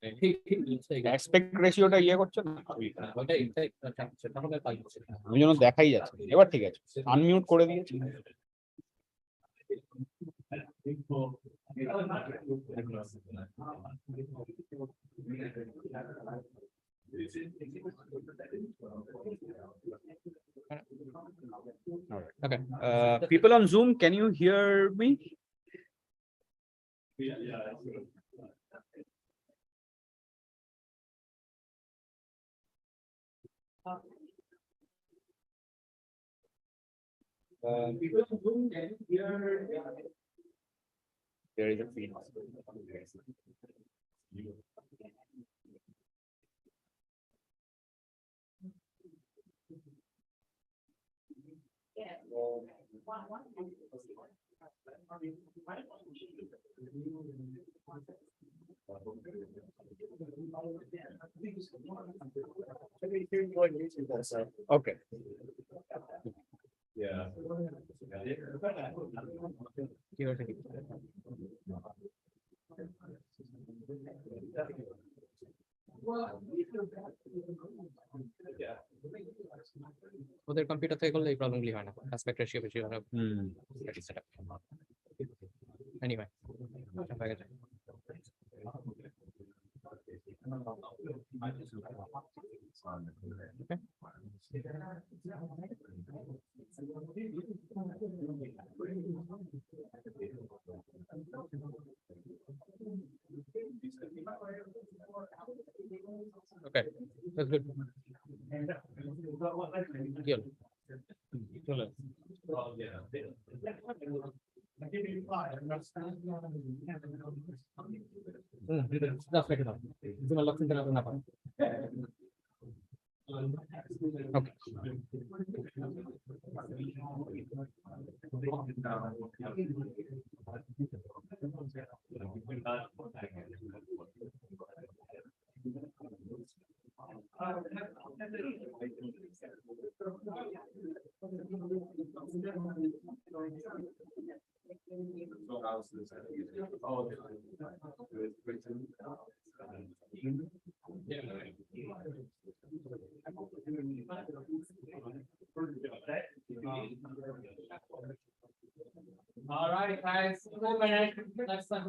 Aspect রেশিওটা ইয়ে করছে না, আমি যেন দেখাই যাচ্ছে। এবার ঠিক আছে, আনমিউট করে দিয়েছি। Okay. People on Zoom, can you hear me? People on Zoom, can you hear? There is a feed. Okay. Yeah. ওদের কম্পিউটার থেকে করলে এই প্রবলেমগুলি হয় না, অ্যাসপেক্ট রেশিও বেশি হয়। সেটআপ এনিওয়ে হয়ে গেছে। Okay, that's good. Good. That's better now. It's not locked in the number. Okay. All right, guys. 4 minutes. Let's start.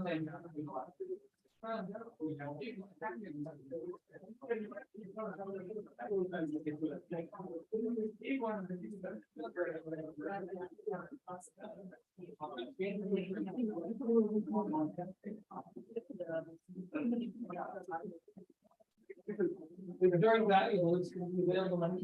During that, you will be able to money.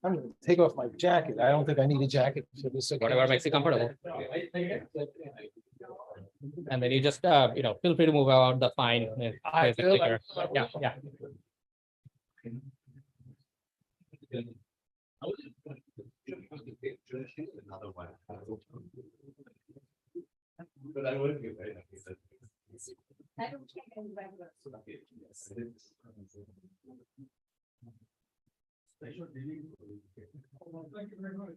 I'm going to take off my jacket. I don't think I need a jacket for this. Whatever makes you comfortable. And then you just, feel free to move out. That's fine. Yeah, yeah. But I would be right. I don't check any regular. Special dealing. Thank you very much.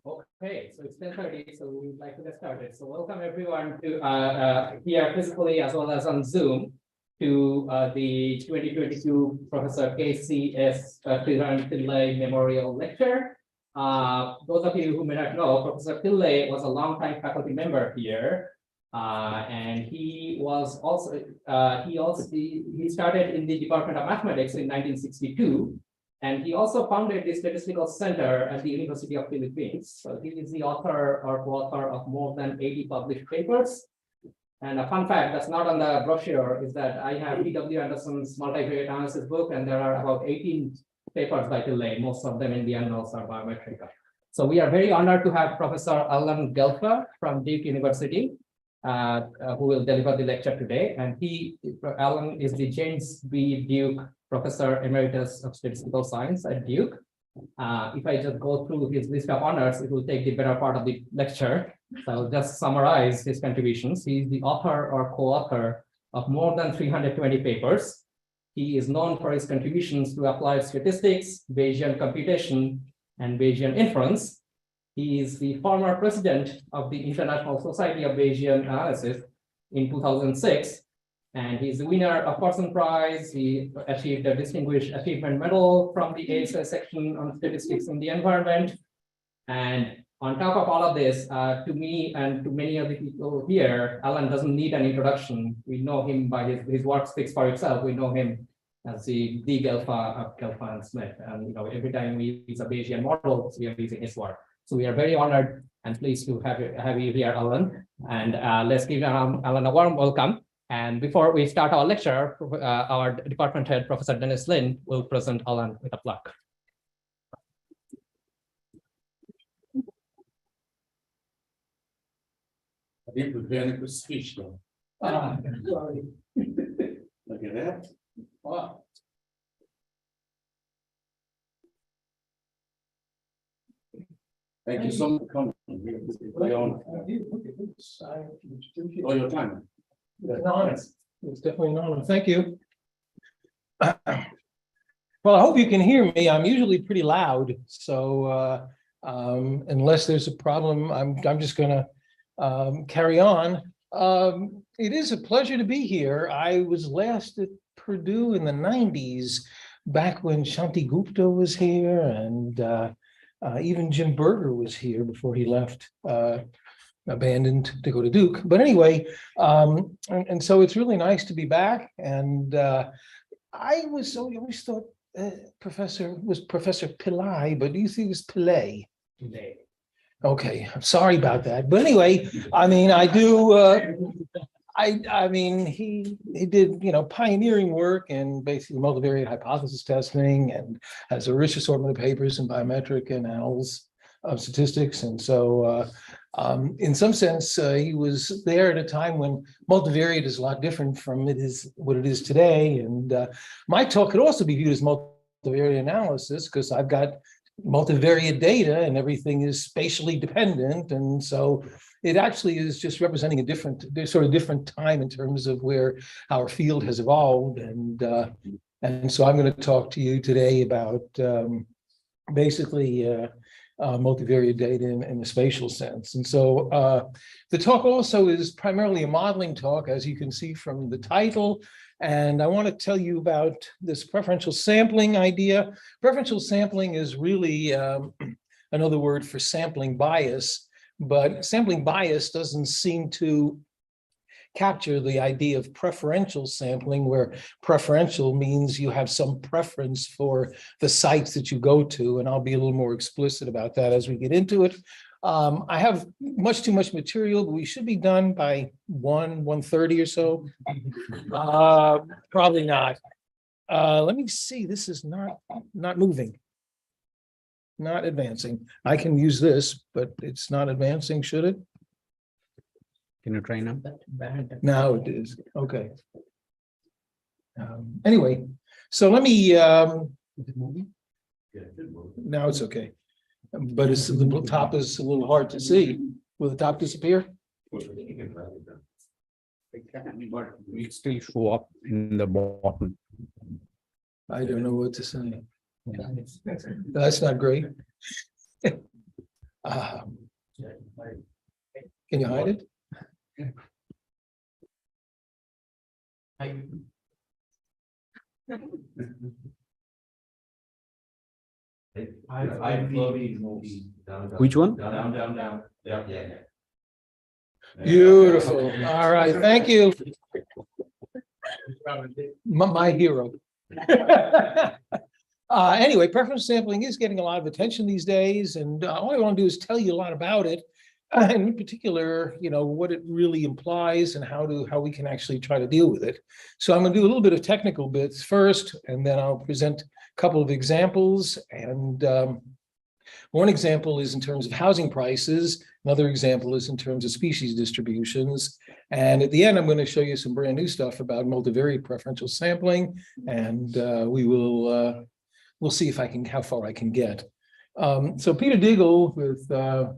Okay, so it's 10:30, so we'd like to get started. So welcome everyone to here physically as well as on Zoom to the 2022 Professor KCS Pillai Memorial Lecture. Those of you who may not know, Professor Pillai was a longtime faculty member here, and he was also he started in the Department of Mathematics in 1962. And he also founded the Statistical Center at the University of Philippines. So he is the author or co-author of more than 80 published papers. And a fun fact that's not on the brochure is that I have P.W. Anderson's multivariate analysis book, and there are about 18 papers by Pillai, most of them in the annals or biometrica. So we are very honored to have Professor Alan Gelfand from Duke University, who will deliver the lecture today. And Alan is the James B. Duke Professor Emeritus of Statistical Science at Duke. If I just go through his list of honors, it will take the better part of the lecture. So I'll just summarize his contributions. He is the author or co-author of more than 320 papers. He is known for his contributions to applied statistics, Bayesian computation, and Bayesian inference. He is the former president of the International Society of Bayesian Analysis in 2006. And he's the winner of Parsons Prize. He achieved a Distinguished Achievement Medal from the ASS section on statistics in the environment. And on top of all of this, to me and to many of the people here, Alan doesn't need an introduction. We know him by his work speaks for itself. We know him as the Gelfand of Gelfand Smith. And every time we use a Bayesian model, we are using his work. So we are very honored and pleased to have you here, Alan. And let's give Alan a warm welcome. And before we start our lecture, our department head, Professor Dennis Lin, will present Alan with a plaque. I didn't prepare any good speech though. Sorry. Look at that. Wow. Thank you so much for coming. Oh, your time. It's definitely an honor. Thank you. Well, I hope you can hear me. I'm usually pretty loud, so unless there's a problem, I'm just going to carry on. It is a pleasure to be here. I was last at Purdue in the 90s, back when Shanti Gupta was here, and even Jim Berger was here before he left, abandoned to go to Duke. But anyway, and so it's really nice to be back. And I always thought Professor Pillai, but you see it was Pillai. Okay, I'm sorry about that. But anyway, I mean, I do. I mean, he did, pioneering work in basically multivariate hypothesis testing and has a rich assortment of papers in biometric and annals of statistics. And so in some sense, he was there at a time when multivariate is a lot different from what it is today. And my talk could also be viewed as multivariate analysis because I've got multivariate data and everything is spatially dependent. And so it actually is just representing a different time in terms of where our field has evolved. And so I'm going to talk to you today about basically multivariate data in the spatial sense. And so the talk also is primarily a modeling talk, as you can see from the title. And I want to tell you about this preferential sampling idea. Preferential sampling is really another word for sampling bias, but sampling bias doesn't seem to capture the idea of preferential sampling, where preferential means you have some preference for the sites that you go to. And I'll be a little more explicit about that as we get into it. I have much too much material, but we should be done by 1:30 or so. Probably not. Let me see. This is not moving, not advancing. I can use this, but it's not advancing. Should it? Can you try now? Now it is. Okay. Anyway, so let me. Now it's okay. But it's the top is a little hard to see. Will the top disappear? But we still show up in the bottom. I don't know what to say. That's not great. Can you hide it? Which one? Down. Yeah. Beautiful. All right. Thank you. My hero. Anyway, preferential sampling is getting a lot of attention these days, and all I want to do is tell you a lot about it, and in particular, what it really implies and how we can actually try to deal with it. So I'm going to do a little bit of technical bits first, and then I'll present a couple of examples. And one example is in terms of housing prices. Another example is in terms of species distributions. And at the end, I'm going to show you some brand new stuff about multivariate preferential sampling, and we'll see if how far I can get. So Peter Diggle with a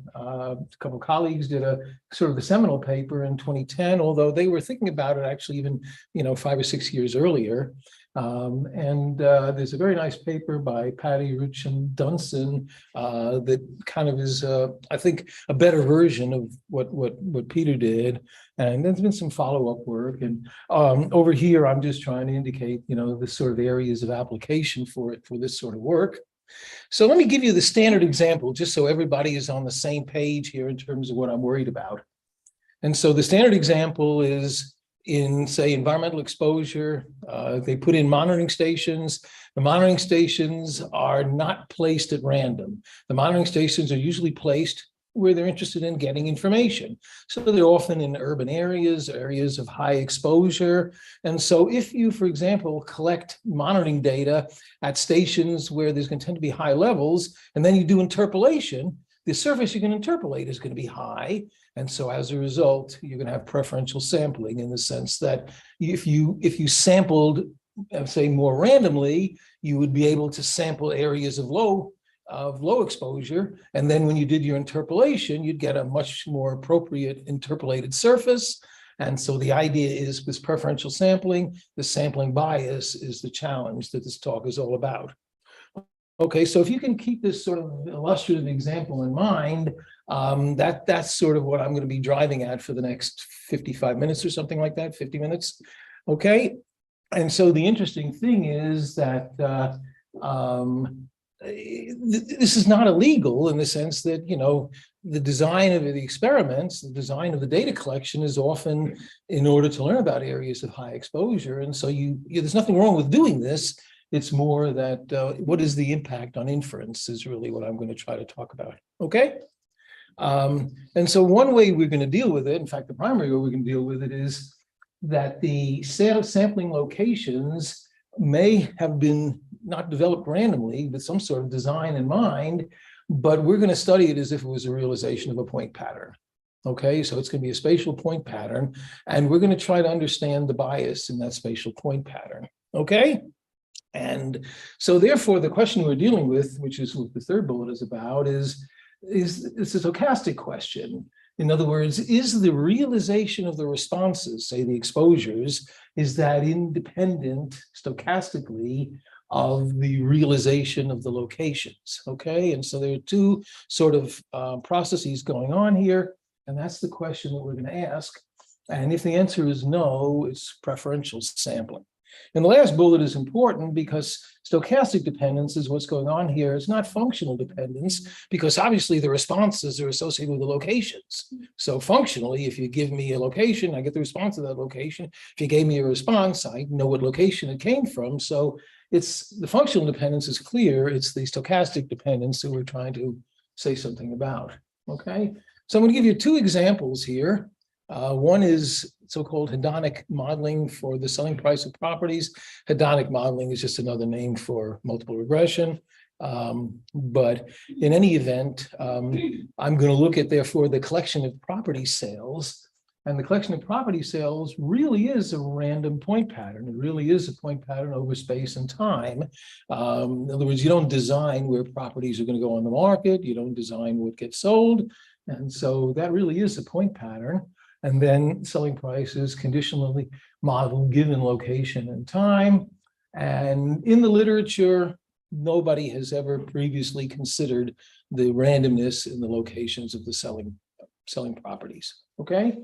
couple of colleagues did a sort of a seminal paper in 2010, although they were thinking about it actually even 5 or 6 years earlier. There's a very nice paper by Patty Rich and Dunson that kind of is, I think, a better version of what Peter did. And there's been some follow-up work. And over here, I'm just trying to indicate, the sort of areas of application for this sort of work. So let me give you the standard example, just so everybody is on the same page here in terms of what I'm worried about. And so the standard example is in, say, environmental exposure. They put in monitoring stations. The monitoring stations are not placed at random. The monitoring stations are usually placed where they're interested in getting information. So they're often in urban areas of high exposure. And so if you, for example, collect monitoring data at stations where there's going to tend to be high levels, and then you do interpolation, the surface you can interpolate is going to be high. And so as a result, you're going to have preferential sampling in the sense that if you sampled, say, more randomly, you would be able to sample areas of low exposure. And then when you did your interpolation, you'd get a much more appropriate interpolated surface. And so the idea is with preferential sampling, the sampling bias is the challenge that this talk is all about. Okay, so if you can keep this sort of illustrative example in mind, that's sort of what I'm going to be driving at for the next 55 minutes or something like that, 50 minutes. Okay, and so the interesting thing is that this is not illegal in the sense that, the design of the experiments, the design of the data collection is often in order to learn about areas of high exposure. And so there's nothing wrong with doing this. It's more that what is the impact on inference is really what I'm going to try to talk about. Okay. And so one way we're going to deal with it, in fact, the primary way we're going to deal with it is that the sampling locations may have been not developed randomly with some sort of design in mind, but we're going to study it as if it was a realization of a point pattern. Okay, so it's going to be a spatial point pattern, and we're going to try to understand the bias in that spatial point pattern. Okay, and so therefore the question we're dealing with, which is what the third bullet is about, is a stochastic question. In other words, is the realization of the responses, say the exposures, is that independent stochastically of the realization of the locations? Okay, and so there are two sort of processes going on here, and that's the question that we're going to ask. And if the answer is no, it's preferential sampling. And the last bullet is important because stochastic dependence is what's going on here. It's not functional dependence, because obviously the responses are associated with the locations. So functionally, if you give me a location, I get the response to that location. If you gave me a response, I know what location it came from. So it's the functional dependence is clear. It's the stochastic dependence that we're trying to say something about. Okay, so I'm going to give you two examples here. One is so-called hedonic modeling for the selling price of properties. Hedonic modeling is just another name for multiple regression. But in any event, I'm going to look at, therefore, the collection of property sales. And the collection of property sales really is a random point pattern. It really is a point pattern over space and time. In other words, you don't design where properties are going to go on the market. You don't design what gets sold. And so that really is a point pattern. And then selling prices conditionally modeled given location and time. And in the literature, nobody has ever previously considered the randomness in the locations of the selling properties. Okay.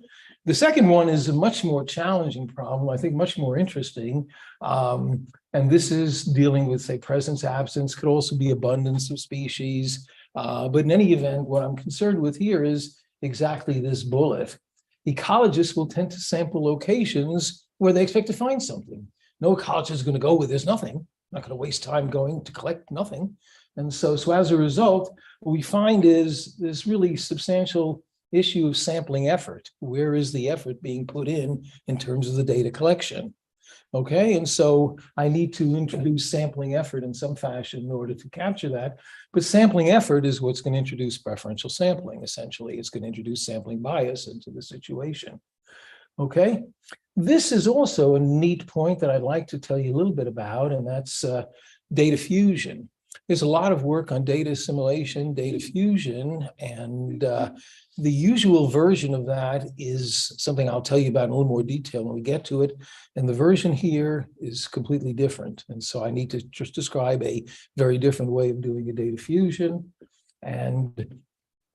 The second one is a much more challenging problem, I think much more interesting. And this is dealing with, say, presence, absence, could also be abundance of species. But in any event, what I'm concerned with here is exactly this bullet. Ecologists will tend to sample locations where they expect to find something. No ecologist is going to go where there's nothing. not going to waste time going to collect nothing. And so as a result, what we find is this really substantial issue of sampling effort. Where is the effort being put in terms of the data collection? Okay, and so I need to introduce sampling effort in some fashion in order to capture that. But sampling effort is what's going to introduce preferential sampling. Essentially, it's going to introduce sampling bias into the situation. Okay, this is also a neat point that I'd like to tell you a little bit about, and that's data fusion. There's a lot of work on data assimilation, data fusion, and the usual version of that is something I'll tell you about in a little more detail when we get to it. And the version here is completely different. And so I need to just describe a very different way of doing a data fusion. And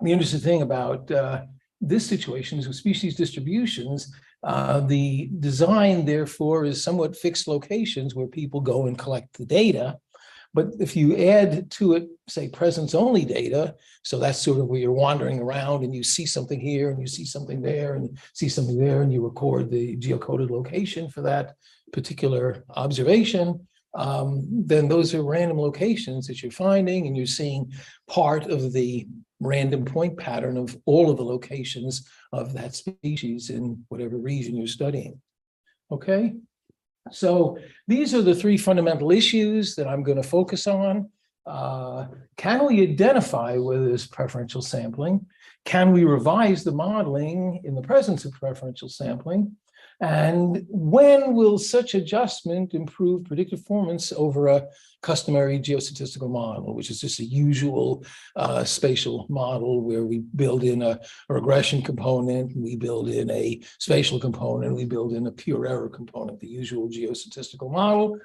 the interesting thing about this situation is with species distributions, the design, therefore, is somewhat fixed locations where people go and collect the data. But if you add to it, say, presence-only data, so that's sort of where you're wandering around and you see something here and you see something there and you see something there and you record the geocoded location for that particular observation, then those are random locations that you're finding, and you're seeing part of the random point pattern of all of the locations of that species in whatever region you're studying. Okay? So these are the three fundamental issues that I'm going to focus on. Can we identify whether there's preferential sampling? Can we revise the modeling in the presence of preferential sampling? And when will such adjustment improve predictive performance over a customary geostatistical model, which is just a usual spatial model where we build in a regression component, we build in a spatial component, we build in a pure error component, the usual geostatistical model.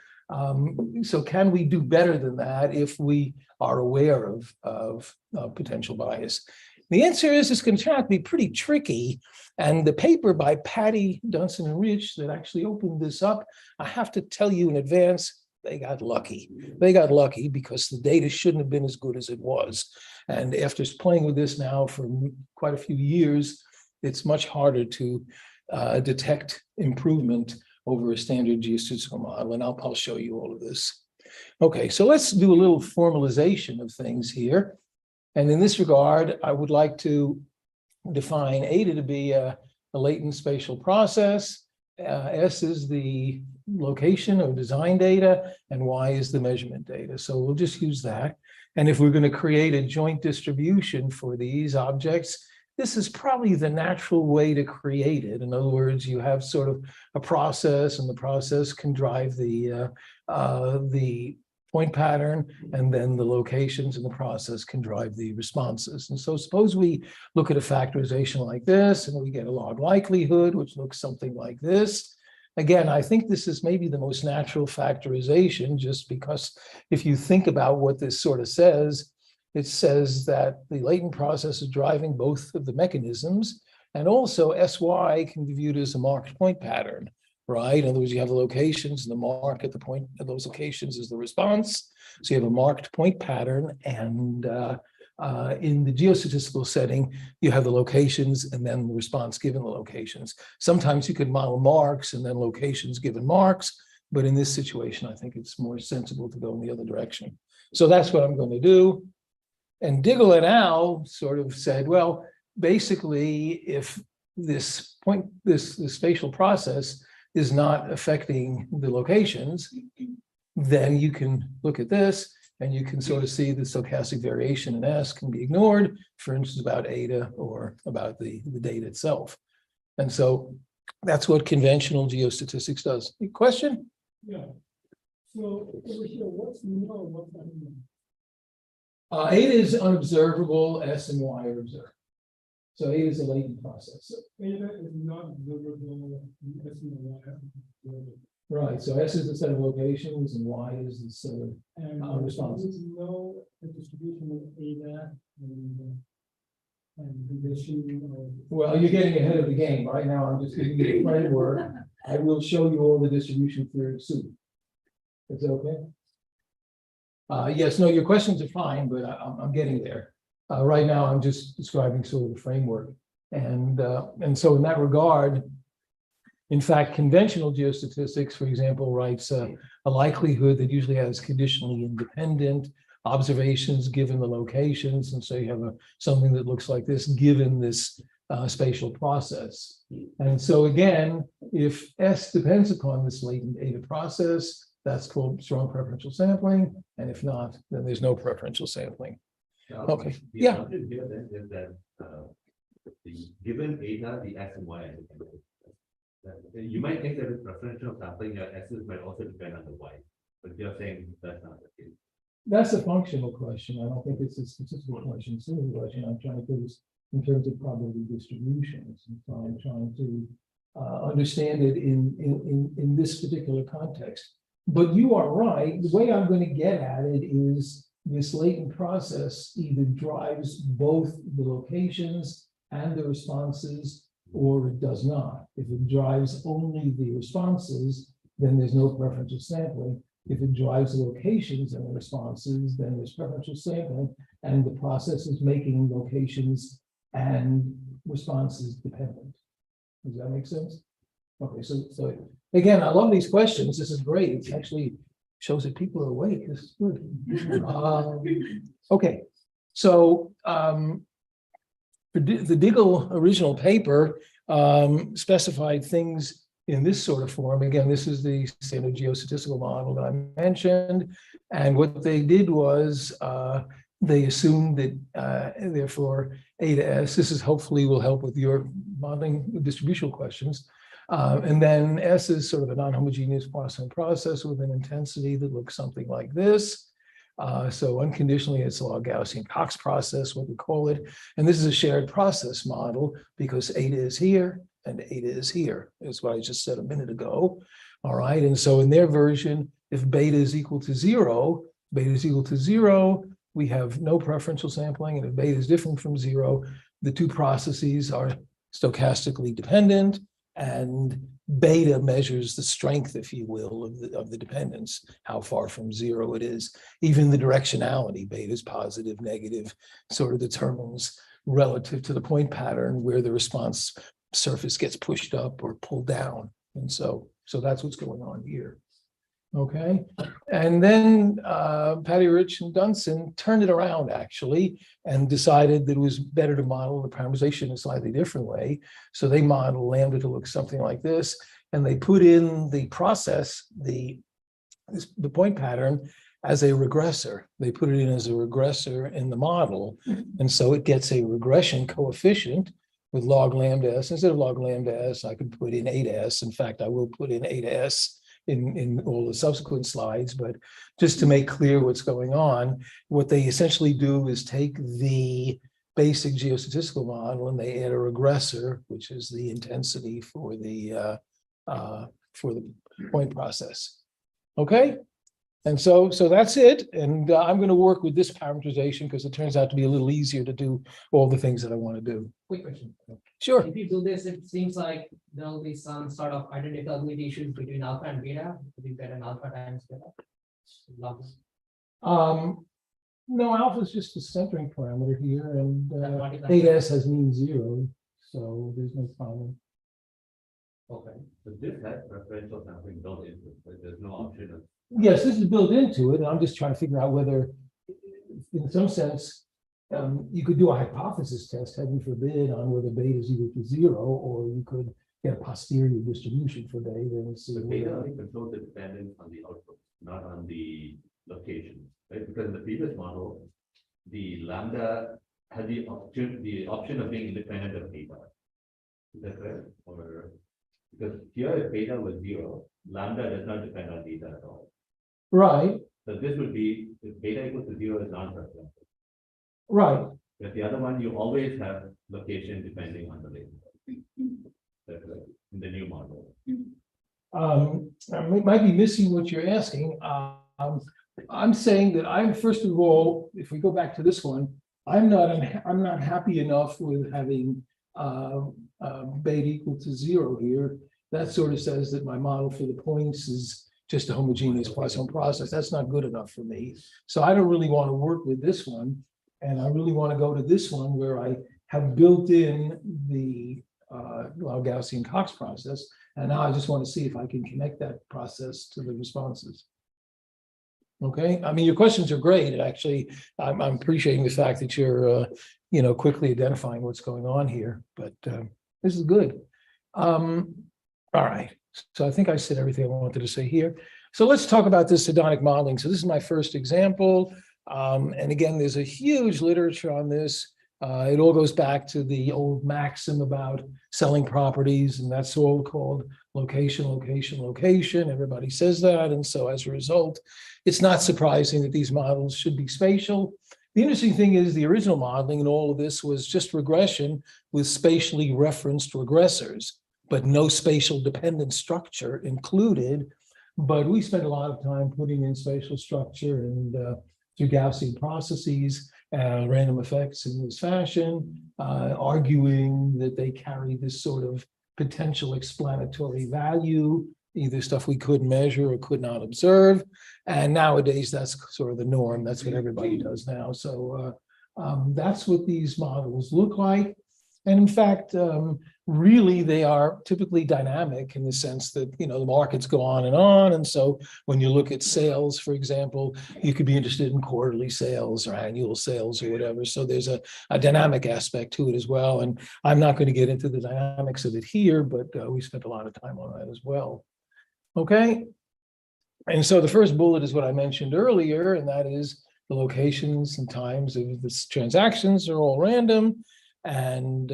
So can we do better than that if we are aware of potential bias? The answer is it's going to turn out to be pretty tricky. And the paper by Patty, Dunson, and Rich that actually opened this up, I have to tell you in advance, they got lucky. They got lucky because the data shouldn't have been as good as it was. And after playing with this now for quite a few years, it's much harder to detect improvement over a standard geostatistical model. And I'll show you all of this. Okay, so let's do a little formalization of things here. And in this regard, I would like to define eta to be a latent spatial process. S is the location of design data, and Y is the measurement data. So we'll just use that. And if we're going to create a joint distribution for these objects, this is probably the natural way to create it. In other words, you have sort of a process, and the process can drive the point pattern, and then the locations in the process can drive the responses. And so suppose we look at a factorization like this, and we get a log likelihood, which looks something like this. Again, I think this is maybe the most natural factorization, just because if you think about what this sort of says, it says that the latent process is driving both of the mechanisms, and also SY can be viewed as a marked point pattern. Right? In other words, you have the locations, and the mark at the point of those locations is the response. So you have a marked point pattern, and in the geostatistical setting, you have the locations and then the response given the locations. Sometimes you could model marks and then locations given marks, but in this situation, I think it's more sensible to go in the other direction. So that's what I'm going to do. And Diggle et al. Sort of said, well, basically, if this spatial process is not affecting the locations, then you can look at this and you can sort of see the stochastic variation in S can be ignored, for instance, about eta or about the data itself. And so that's what conventional geostatistics does. Any question? Yeah. So over here, what's null, what's unknown? Eta is unobservable, S and Y are observed. So eta is a latent process. Eta is not observable in S and Y. Right. So S is the set of locations, and Y is the set of responses. There is no distribution of eta and condition. Well, you're getting ahead of the game. Right now, I'm just giving you a framework. I will show you all the distribution theory soon. It's okay. Yes, no, your questions are fine, but I'm getting there. Right now, I'm just describing sort of the framework. And so in that regard, In fact, conventional geostatistics, for example, writes a likelihood that usually has conditionally independent observations given the locations. And so you have something that looks like this given this spatial process. And so again, if S depends upon this latent eta process, that's called strong preferential sampling. And if not, then there's no preferential sampling. Okay, The yeah. assumption here then is that the given eta, the x and y are independent. You might think that with preferential sampling, your x's might also depend on the y, but you're saying that's not the case. That's a functional question. I don't think it's a statistical question. It's a simple question. I'm trying to put this in terms of probability distributions. And so I'm trying to understand it in this particular context. But you are right. The way I'm going to get at it is this latent process either drives both the locations and the responses, or it does not. If it drives only the responses, then there's no preferential sampling. If it drives the locations and the responses, then there's preferential sampling, and the process is making locations and responses dependent. Does that make sense? Okay, so again, I love these questions. This is great. It actually shows that people are awake. This is good. Okay, so the Diggle original paper specified things in this sort of form. Again, this is the standard geostatistical model that I mentioned. And what they did was they assumed that therefore eta S, this is hopefully will help with your modeling distributional questions. And then S is sort of a non-homogeneous Poisson process with an intensity that looks something like this. So unconditionally, it's a log Gaussian Cox process, what we call it. And this is a shared process model because eta is here and eta is here, is what I just said a minute ago. All right. And so in their version, if beta is equal to zero, we have no preferential sampling. And if beta is different from zero, the two processes are stochastically dependent, and beta measures the strength, if you will, of the dependence, how far from zero it is. Even the directionality, beta is positive, negative, sort of determines relative to the point pattern where the response surface gets pushed up or pulled down. And so that's what's going on here. Okay. And then Patty, Rich, and Dunson turned it around actually and decided that it was better to model the parameterization in a slightly different way. So they modeled lambda to look something like this, and they put in the process, the point pattern as a regressor. They put it in as a regressor in the model. And so it gets a regression coefficient with log lambda S. Instead of log lambda S, I could put in eta S. In fact, I will put in eta S in all the subsequent slides, but just to make clear what's going on, what they essentially do is take the basic geostatistical model and they add a regressor, which is the intensity for the point process. Okay. And so that's it. And I'm going to work with this parameterization because it turns out to be a little easier to do all the things that I want to do. Quick question. Sure. If you do this, it seems like there will be some sort of identicability issues between alpha and beta. If you get an alpha times beta. No, alpha is just a centering parameter here, and what is that? eta S has mean zero, so there's no problem. Okay. So this has preferential sampling built into it, but there's no option of. Yes, this is built into it, and I'm just trying to figure out whether, in some sense, you could do a hypothesis test, heaven forbid, on whether beta is equal to zero, or you could get a posterior distribution for beta and see. The beta only controls the dependence on the output, not on the location, right? Because in the previous model, the lambda had the option of being independent of beta. Is that correct? Or because here if beta was zero, lambda does not depend on beta at all. Right, So this would be if beta equals to zero is non-preferential. right. But the other one, you always have location depending on the label. That's right, in the new model. I might be missing what you're asking. I'm saying that I'm, first of all, if we go back to this one, I'm not happy enough with having beta equal to zero here. That sort of says that my model for the points is just a homogeneous Poisson process. That's not good enough for me. So I don't really want to work with this one. And I really want to go to this one where I have built in the Gaussian-Cox process. And now I just want to see if I can connect that process to the responses. Okay, I mean, your questions are great. And actually, I'm appreciating the fact that you're, quickly identifying what's going on here, but this is good. All right, so I think I said everything I wanted to say here. So let's talk about this hedonic modeling. So this is my first example. And again, there's a huge literature on this. It all goes back to the old maxim about selling properties, and that's all called location, location, location. Everybody says that. And so as a result, it's not surprising that these models should be spatial. The interesting thing is the original modeling and all of this was just regression with spatially referenced regressors, but no spatial dependent structure included. But we spent a lot of time putting in spatial structure and through Gaussian processes, random effects in this fashion, arguing that they carry this sort of potential explanatory value, either stuff we could measure or could not observe. And nowadays, that's sort of the norm. That's what everybody does now. So that's what these models look like. And in fact, really, they are typically dynamic in the sense that, the markets go on. And so when you look at sales, for example, you could be interested in quarterly sales or annual sales or whatever. So there's a dynamic aspect to it as well. And I'm not going to get into the dynamics of it here, but we spent a lot of time on that as well. Okay. And so the first bullet is what I mentioned earlier, and that is the locations and times of the transactions are all random. And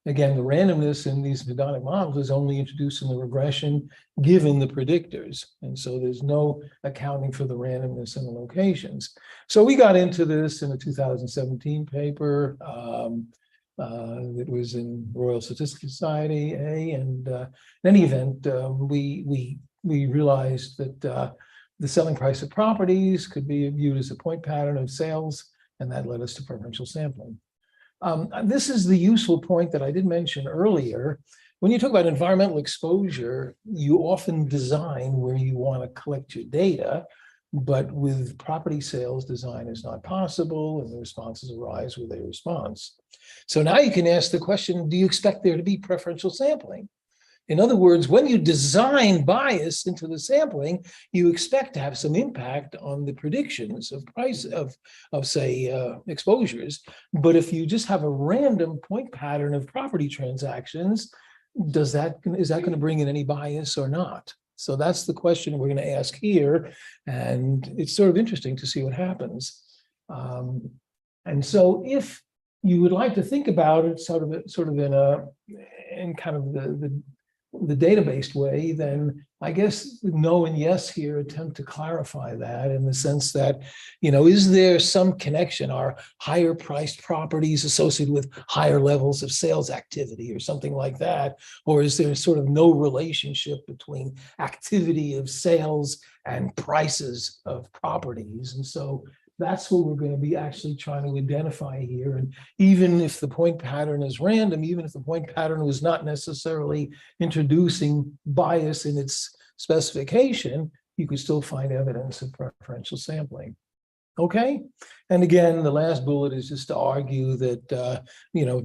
again, the randomness in these hedonic models is only introduced in the regression given the predictors. And so there's no accounting for the randomness in the locations. So we got into this in a 2017 paper that was in Royal Statistical Society, and in any event, we realized that the selling price of properties could be viewed as a point pattern of sales, and that led us to preferential sampling. This is the useful point that I did mention earlier. When you talk about environmental exposure, you often design where you want to collect your data, but with property sales, design is not possible, and the responses arise with a response. So now you can ask the question, do you expect there to be preferential sampling? In other words, when you design bias into the sampling, you expect to have some impact on the predictions of price of say, exposures. But if you just have a random point pattern of property transactions, is that going to bring in any bias or not? So that's the question we're going to ask here. And it's sort of interesting to see what happens. And so if you would like to think about it sort of in kind of the database way, then I guess no and yes here attempt to clarify that in the sense that, is there some connection? Are higher priced properties associated with higher levels of sales activity or something like that? Or is there sort of no relationship between activity of sales and prices of properties? And so that's what we're going to be actually trying to identify here. And even if the point pattern is random, even if the point pattern was not necessarily introducing bias in its specification, you could still find evidence of preferential sampling. Okay. And again, the last bullet is just to argue that,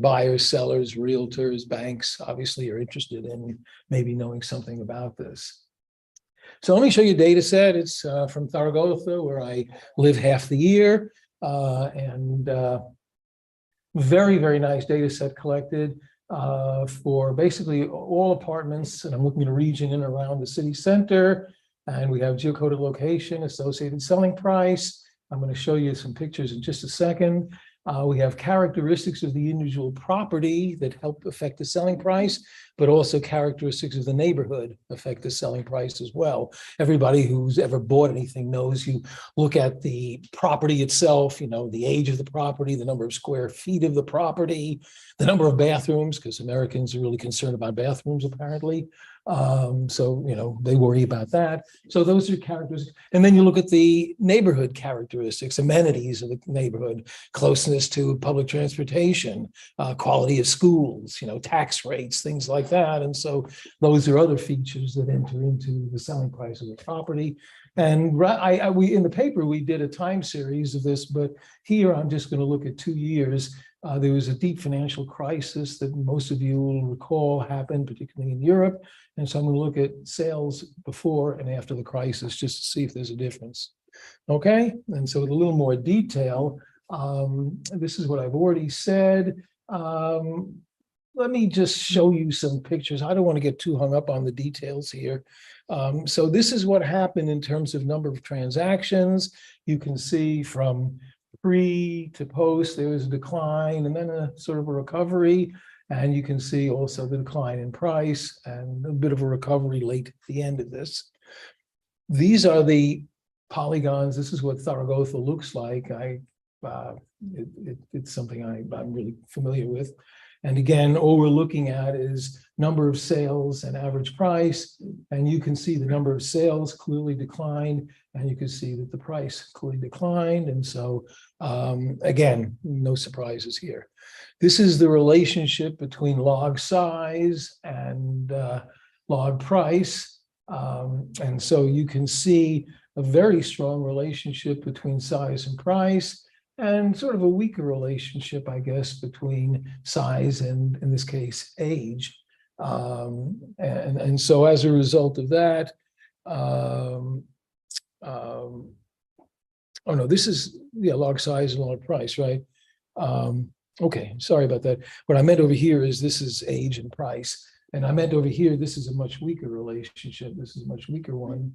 buyers, sellers, realtors, banks obviously are interested in maybe knowing something about this. So let me show you a data set. It's from Zaragoza, where I live half the year, and very, very nice data set collected for basically all apartments. And I'm looking at a region in and around the city center, and we have geocoded location, associated selling price. I'm going to show you some pictures in just a second. We have characteristics of the individual property that help affect the selling price, but also characteristics of the neighborhood affect the selling price as well. Everybody who's ever bought anything knows you look at the property itself, the age of the property, the number of square feet of the property, the number of bathrooms, because Americans are really concerned about bathrooms apparently. So, they worry about that. So those are characteristics. And then you look at the neighborhood characteristics, amenities of the neighborhood, closeness to public transportation, quality of schools, tax rates, things like that. And so those are other features that enter into the selling price of the property. And we in the paper, we did a time series of this, but here I'm just going to look at 2 years. There was a deep financial crisis that most of you will recall happened, particularly in Europe. And so I'm going to look at sales before and after the crisis just to see if there's a difference. Okay, and so with a little more detail, this is what I've already said. Let me just show you some pictures. I don't want to get too hung up on the details here. So this is what happened in terms of number of transactions. You can see from pre to post, there was a decline and then a sort of a recovery. And you can see also the decline in price and a bit of a recovery late at the end of this. These are the polygons. This is what Zaragoza looks like. It's something I'm really familiar with. And again, all we're looking at is number of sales and average price. And you can see the number of sales clearly declined, and you can see that the price clearly declined. And so, again, no surprises here. This is the relationship between log size and log price. And so you can see a very strong relationship between size and price, and sort of a weaker relationship, I guess, between size and, in this case, age. And so as a result of that, oh no, this is, yeah, log size and log price, right? Okay, sorry about that. What I meant over here is this is age and price. And I meant over here, this is a much weaker relationship. This is a much weaker one.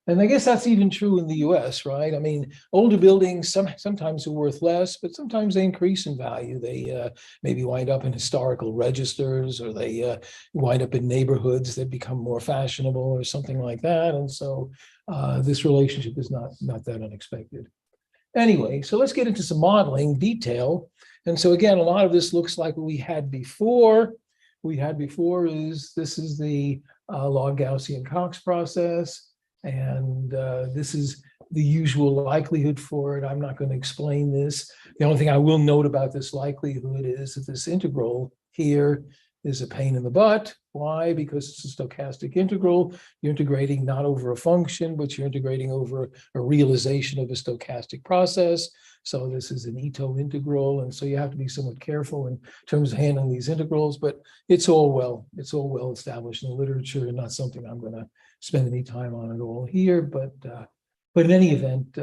And I guess that's even true in the US, right? I mean, older buildings sometimes are worth less, but sometimes they increase in value. They maybe wind up in historical registers, or they wind up in neighborhoods that become more fashionable or something like that. And so this relationship is not that unexpected. Anyway, so let's get into some modeling detail. And so again, a lot of this looks like what we had before. This is the log Gaussian-Cox process. And this is the usual likelihood for it. I'm not going to explain this. The only thing I will note about this likelihood is that this integral here is a pain in the butt. Why? Because it's a stochastic integral. You're integrating not over a function, but you're integrating over a realization of a stochastic process. So this is an Ito integral. And so you have to be somewhat careful in terms of handling these integrals, but it's all well established in the literature, and not something I'm going to spend any time on at all here. But in any event,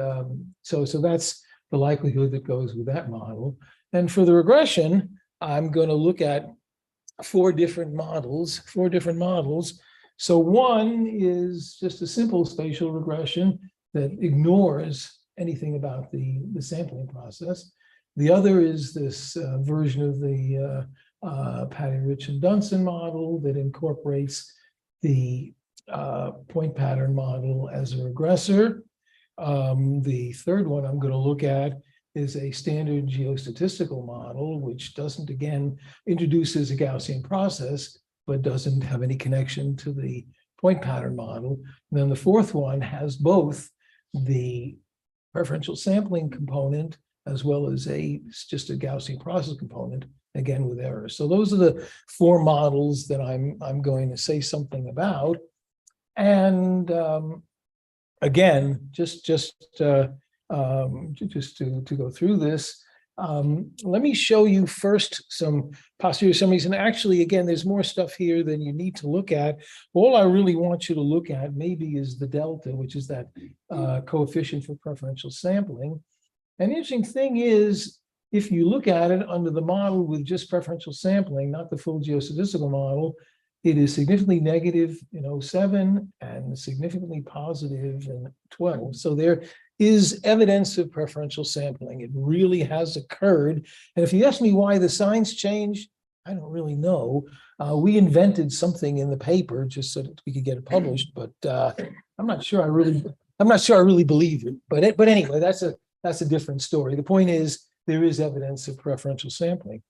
so that's the likelihood that goes with that model. And for the regression, I'm going to look at four different models. So one is just a simple spatial regression that ignores anything about the sampling process. The other is this version of the Patty, Rich, and Dunson model that incorporates the point pattern model as a regressor. The third one I'm going to look at is a standard geostatistical model, which doesn't, again, introduces a Gaussian process, but doesn't have any connection to the point pattern model. And then the fourth one has both the preferential sampling component as well as just a Gaussian process component, again with errors. So those are the four models that I'm going to say something about. And again, just to go through this, let me show you first some posterior summaries. And actually, again, there's more stuff here than you need to look at. All I really want you to look at maybe is the delta, which is that coefficient for preferential sampling. An interesting thing is, if you look at it under the model with just preferential sampling, not the full geostatistical model, it is significantly negative in 07 and significantly positive in 12. So there is evidence of preferential sampling. It really has occurred. And if you ask me why the signs changed, I don't really know. We invented something in the paper just so that we could get it published, but I'm not sure I really believe it. But anyway, that's a different story. The point is, there is evidence of preferential sampling.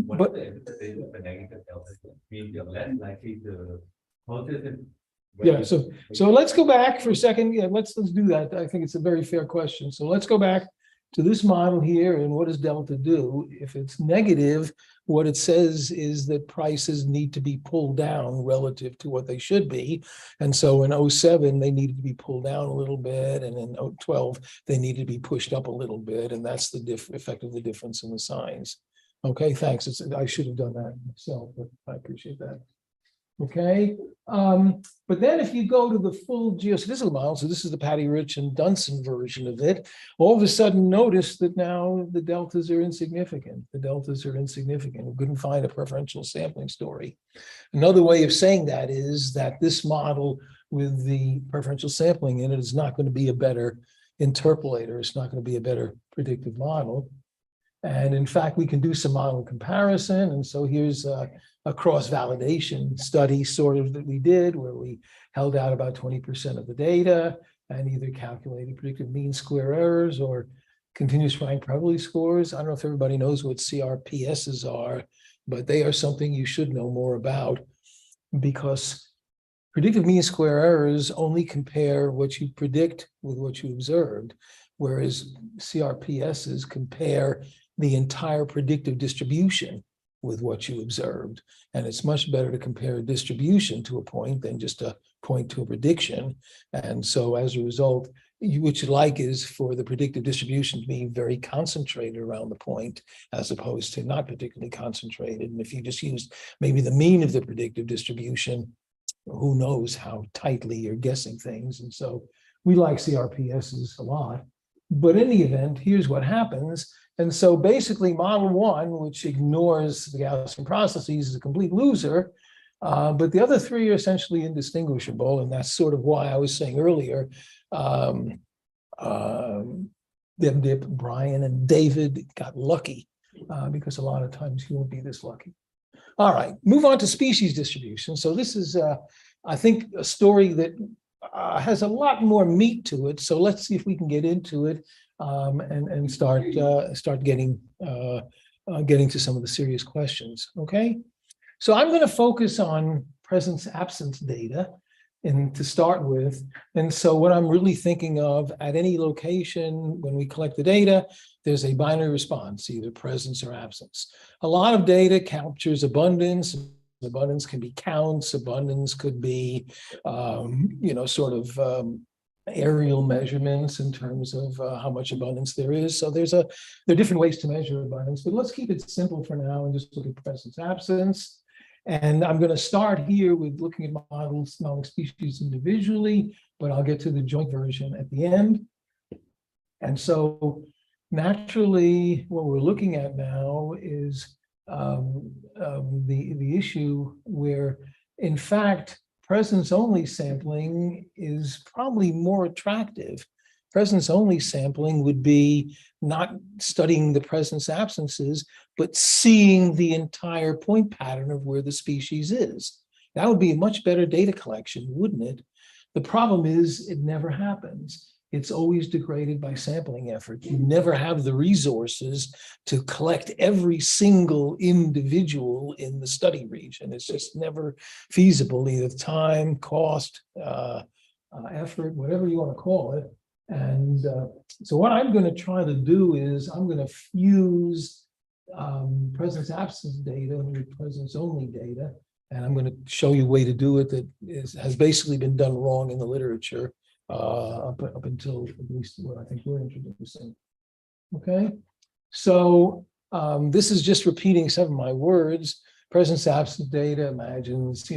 But the negative delta means you're less likely to notice it. Yeah, so let's go back for a second. Yeah, let's do that. I think it's a very fair question. So let's go back to this model here, and what does delta do? If it's negative, what it says is that prices need to be pulled down relative to what they should be. And so in 07, they needed to be pulled down a little bit, and in 12, they needed to be pushed up a little bit, and that's the effect of the difference in the signs. Okay, thanks. I should have done that myself, but I appreciate that. Okay, but then if you go to the full geostatistical model, so this is the Patty Rich and Dunson version of it, all of a sudden notice that now the deltas are insignificant. The deltas are insignificant. We couldn't find a preferential sampling story. Another way of saying that is that this model with the preferential sampling in it is not going to be a better interpolator. It's not going to be a better predictive model. And in fact, we can do some model comparison. And so here's a cross-validation study sort of that we did, where we held out about 20% of the data and either calculated predictive mean square errors or continuous rank probability scores. I don't know if everybody knows what CRPSs are, but they are something you should know more about, because predictive mean square errors only compare what you predict with what you observed, whereas CRPSs compare the entire predictive distribution with what you observed. And it's much better to compare a distribution to a point than just a point to a prediction. And so as a result, what you like is for the predictive distribution to be very concentrated around the point, as opposed to not particularly concentrated. And if you just used maybe the mean of the predictive distribution, who knows how tightly you're guessing things. And so we like CRPSs a lot. But in the event, here's what happens. And so basically model one, which ignores the Gaussian processes, is a complete loser, but the other three are essentially indistinguishable. And that's sort of why I was saying earlier, Dip, Brian, and David got lucky, because a lot of times you won't be this lucky. All right, move on to species distribution. So this is, I think, a story that has a lot more meat to it. So let's see if we can get into it and start getting to some of the serious questions. Okay, so I'm going to focus on presence-absence data, and to start with. And so what I'm really thinking of at any location when we collect the data, there's a binary response, either presence or absence. A lot of data captures abundance. Abundance can be counts. Abundance could be, sort of aerial measurements in terms of how much abundance there is. So there are different ways to measure abundance, but let's keep it simple for now and just look at presence absence. And I'm going to start here with looking at models, modeling species individually, but I'll get to the joint version at the end. And so naturally, what we're looking at now is the issue where, in fact, presence-only sampling is probably more attractive. Presence-only sampling would be not studying the presence absences, but seeing the entire point pattern of where the species is. That would be a much better data collection, wouldn't it? The problem is it never happens. It's always degraded by sampling effort. You never have the resources to collect every single individual in the study region. It's just never feasible, either time, cost, effort, whatever you want to call it. And so what I'm going to try to do is I'm going to fuse presence absence data with presence only data. And I'm going to show you a way to do it that has basically been done wrong in the literature up until at least what I think we're introducing. Okay, so this is just repeating some of my words. Presence absence data imagines,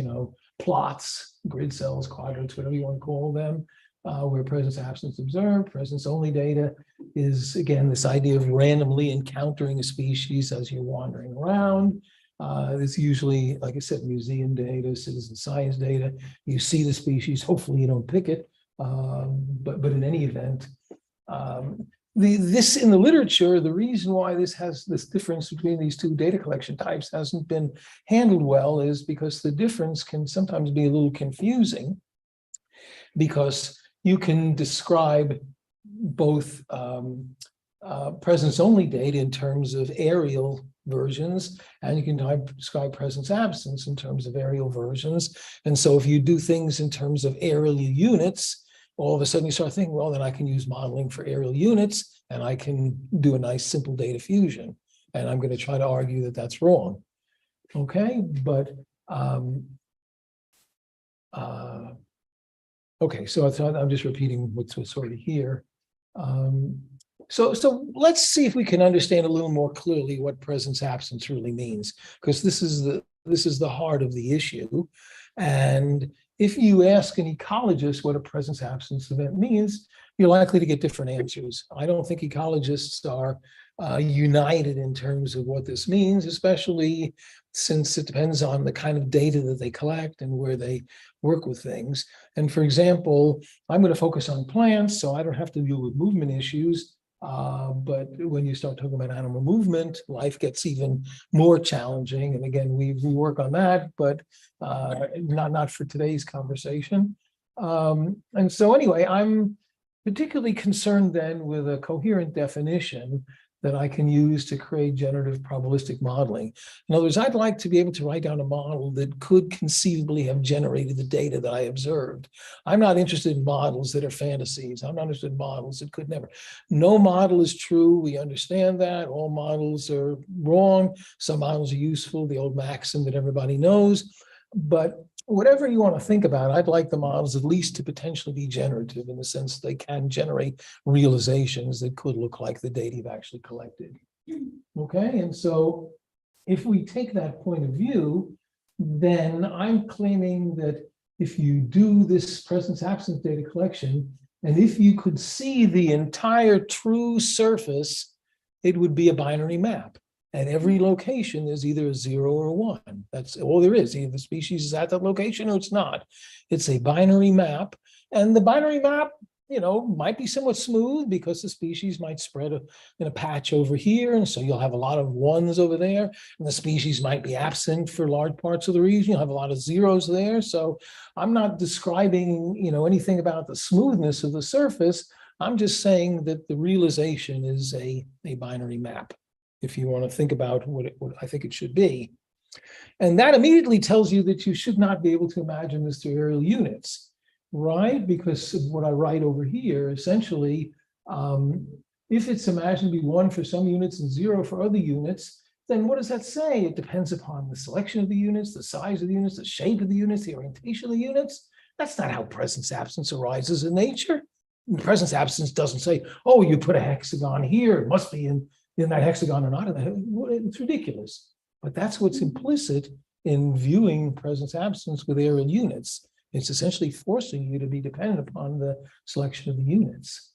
plots, grid cells, quadrants, whatever you want to call them, where presence absence observed. Presence only data is, again, this idea of randomly encountering a species as you're wandering around. It's usually, like I said, museum data, citizen science data. You see the species, hopefully you don't pick it. But in any event, this in the literature, the reason why this has this difference between these two data collection types hasn't been handled well is because the difference can sometimes be a little confusing, because you can describe both presence-only data in terms of aerial versions, and you can describe presence absence in terms of aerial versions. And so if you do things in terms of aerial units, all of a sudden you start thinking, well, then I can use modeling for aerial units and I can do a nice simple data fusion. And I'm going to try to argue that that's wrong. Okay, but okay, so I'm just repeating what's already here. So let's see if we can understand a little more clearly what presence absence really means, because this is the heart of the issue. And if you ask an ecologist what a presence absence event means, you're likely to get different answers. I don't think ecologists are united in terms of what this means, especially since it depends on the kind of data that they collect and where they work with things. And for example, I'm going to focus on plants, so I don't have to deal with movement issues. But when you start talking about animal movement, life gets even more challenging. And again, we work on that, but not for today's conversation. And so anyway, I'm particularly concerned then with a coherent definition that I can use to create generative probabilistic modeling. In other words, I'd like to be able to write down a model that could conceivably have generated the data that I observed. I'm not interested in models that are fantasies. I'm not interested in models that could never. No model is true. We understand that. All models are wrong. Some models are useful, the old maxim that everybody knows. But whatever you want to think about, I'd like the models at least to potentially be generative in the sense they can generate realizations that could look like the data you've actually collected. Okay, and so if we take that point of view, then I'm claiming that if you do this presence absence data collection, and if you could see the entire true surface, it would be a binary map. At every location, there's either a 0 or a 1. That's all there is. Either the species is at that location or it's not. It's a binary map. And the binary map, might be somewhat smooth because the species might spread in a patch over here. And so you'll have a lot of 1s over there. And the species might be absent for large parts of the region. You'll have a lot of 0s there. So I'm not describing, anything about the smoothness of the surface. I'm just saying that the realization is a binary map, if you want to think about what I think it should be. And that immediately tells you that you should not be able to imagine this through aerial units, right? Because of what I write over here, essentially, if it's imagined to be 1 for some units and 0 for other units, then what does that say? It depends upon the selection of the units, the size of the units, the shape of the units, the orientation of the units. That's not how presence absence arises in nature. Presence absence doesn't say, oh, you put a hexagon here, it must be in that hexagon or not. It's ridiculous. But that's what's implicit in viewing presence absence with aerial units. It's essentially forcing you to be dependent upon the selection of the units.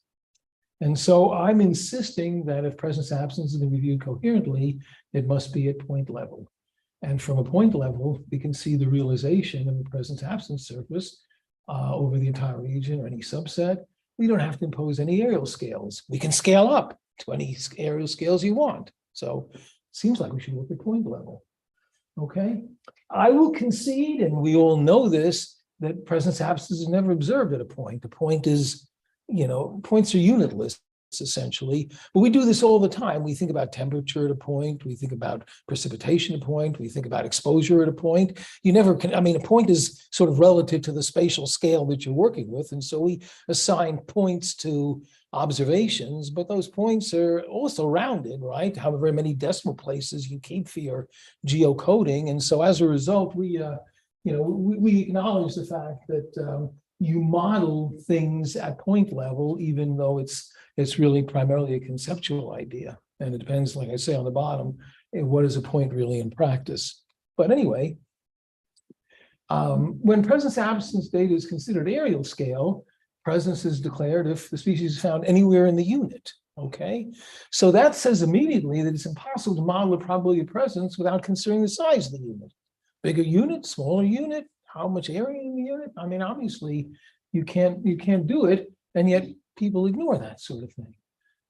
And so I'm insisting that if presence absence is going to be viewed coherently, it must be at point level. And from a point level, we can see the realization of the presence absence surface over the entire region or any subset. We don't have to impose any aerial scales. We can scale up to any aerial scales you want. So it seems like we should look at point level. Okay, I will concede, and we all know this, that presence absence is never observed at a point. The point is, points are unitless, essentially. But we do this all the time. We think about temperature at a point. We think about precipitation at a point. We think about exposure at a point. You never can, a point is sort of relative to the spatial scale that you're working with. And so we assign points to observations, but those points are also rounded, right? However many decimal places you keep for your geocoding. And so as a result, we acknowledge the fact that you model things at point level, even though it's really primarily a conceptual idea. And it depends, like I say on the bottom, what is a point really in practice. But anyway, when presence absence data is considered aerial scale, presence is declared if the species is found anywhere in the unit. Okay, so that says immediately that it's impossible to model the probability of presence without considering the size of the unit. Bigger unit, smaller unit, how much area in the unit? Obviously you can't do it, and yet people ignore that sort of thing.